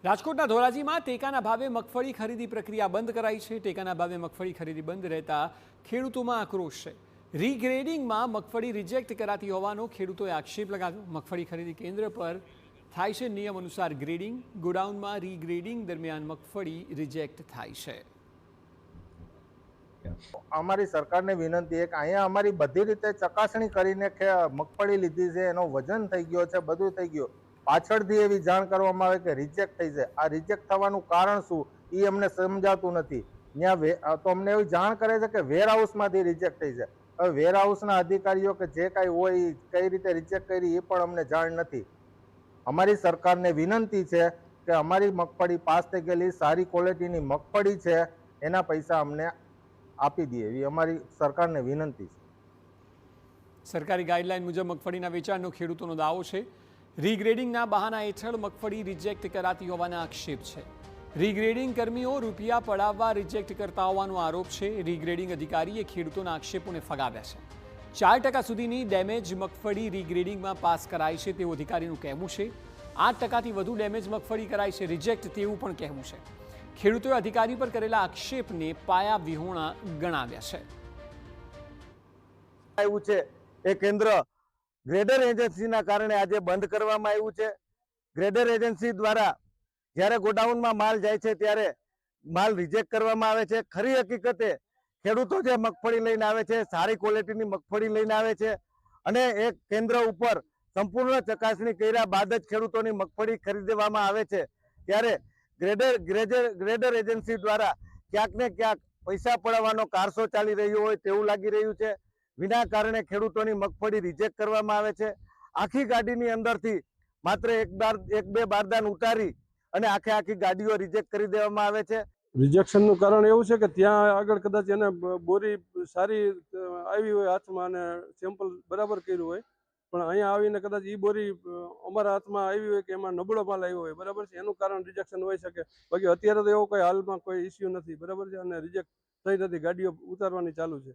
રાજકોટના ધોરાજીમાં ટેકાના ભાવે મગફળી ખરીદી પ્રક્રિયા બંધ કરાઈ છે। ટેકાના ભાવે મગફળી ખરીદી બંધ રહેતા ખેડૂતોમાં આક્રોશ છે। રીગ્રેડિંગમાં મગફળી રિજેક્ટ કરાતી હોવાનો ખેડૂતોએ આક્ષેપ લગાવ્યો। મગફળી ખરીદી કેન્દ્ર પર થાય છે નિયમ અનુસાર ગ્રેડિંગ, ગોડાઉનમાં રીગ્રેડિંગ દરમિયાન મગફળી રિજેક્ટ થાય છે। અમારી સરકારને વિનંતી છે કે અહીંયા અમારી બધી રીતે ચકાસણી કરીને કે મગફળી લીધી છે, એનો વજન થઈ ગયો છે, બધું થઈ ગયું, પાછળથી એવી જાણ કરવામાં આવે કે રિજેક્ટ થઈ જાય। આ રિજેક્ટ થવાનું કારણ શું એ અમને સમજાતું નથી। ત્યાં તો અમને એવી જાણ કરે છે કે વેરહાઉસમાંથી રિજેક્ટ થઈ જાય। હવે વેરહાઉસના અધિકારીઓ કે જે કાંઈ હોય એ કઈ રીતે રિજેક્ટ કરી એ પણ અમને જાણ નથી। અમારી સરકારને વિનંતી છે કે અમારી મગફળી પાસ થઈ ગયેલી સારી ક્વોલિટીની મગફળી છે, એના પૈસા અમને આપી દે એવી અમારી સરકારને વિનંતી છે। સરકારી ગાઈડલાઈન મુજબ મગફળીના વેચાણનો ખેડૂતોનો દાવો છે। રીગ્રેડિંગના બહાના હેઠળ મગફળી રિજેક્ટ કરાતી હોવાના આક્ષેપ છે। રીગ્રેડિંગ કર્મીઓ રૂપિયા પડાવવા રિજેક્ટ કરતા હોવાનો આરોપ છે। રીગ્રેડિંગ અધિકારીએ ખેડૂતોના આક્ષેપોને ફગાવ્યા છે। 4% સુધીની ડેમેજ મગફળી રીગ્રેડિંગમાં પાસ કરાય છે તેવું અધિકારીનું કહેવું છે। 8%થી વધુ ડેમેજ મગફળી કરાય છે રિજેક્ટ તેવું પણ કહેવું છે। ખેડૂતોએ અધિકારી પર કરેલા આક્ષેપને પાયા વિહોણા ગણાવ્યા છે। એ કેન્દ્ર ગ્રેડર એજન્સીના કારણે આજે બંધ કરવામાં આવ્યું છે। ગ્રેડર એજન્સી દ્વારા જ્યારે ગોડાઉનમાં માલ જાય છે ત્યારે માલ રિજેક્ટ કરવામાં આવે છે। ખરી હકીકતે ખેડૂતો જે મગફળી લઈને આવે છે સારી ક્વોલિટીની મગફળી લઈને આવે છે અને એ કેન્દ્ર ઉપર સંપૂર્ણ ચકાસણી કર્યા બાદ જ ખેડૂતોની મગફળી ખરીદવામાં આવે છે। ત્યારે ગ્રેડર એજન્સી દ્વારા ક્યાંક ને ક્યાંક પૈસા પડાવવાનો કારસો ચાલી રહ્યો હોય તેવું લાગી રહ્યું છે। વિના કારણે ખેડૂતોની મગફળી રિજેક્ટ કરવામાં આવે છે। આખી ગાડીની અંદરથી માત્ર એક બે બારદાન ઉતારી અને આખી ગાડીઓ રિજેક્ટ કરી દેવામાં આવે છે। રિજેક્શનનું કારણ એવું છે કે ત્યાં આગળ કદાચ એને બોરી સારી આવી હોય હાથમાં અને સેમ્પલ બરાબર કર્યું હોય, પણ અહીંયા આવીને કદાચ એ બોરી અમારા હાથમાં આવી હોય કે એમાં નબળો માલ આવ્યો હોય, બરાબર છે, એનું કારણ રિજેક્શન હોઈ શકે। બાકી અત્યારે તો એવો કોઈ હાલમાં કોઈ ઇસ્યુ નથી, બરાબર છે, અને રિજેક્ટ થઈ નથી, ગાડીઓ ઉતારવાની ચાલુ છે।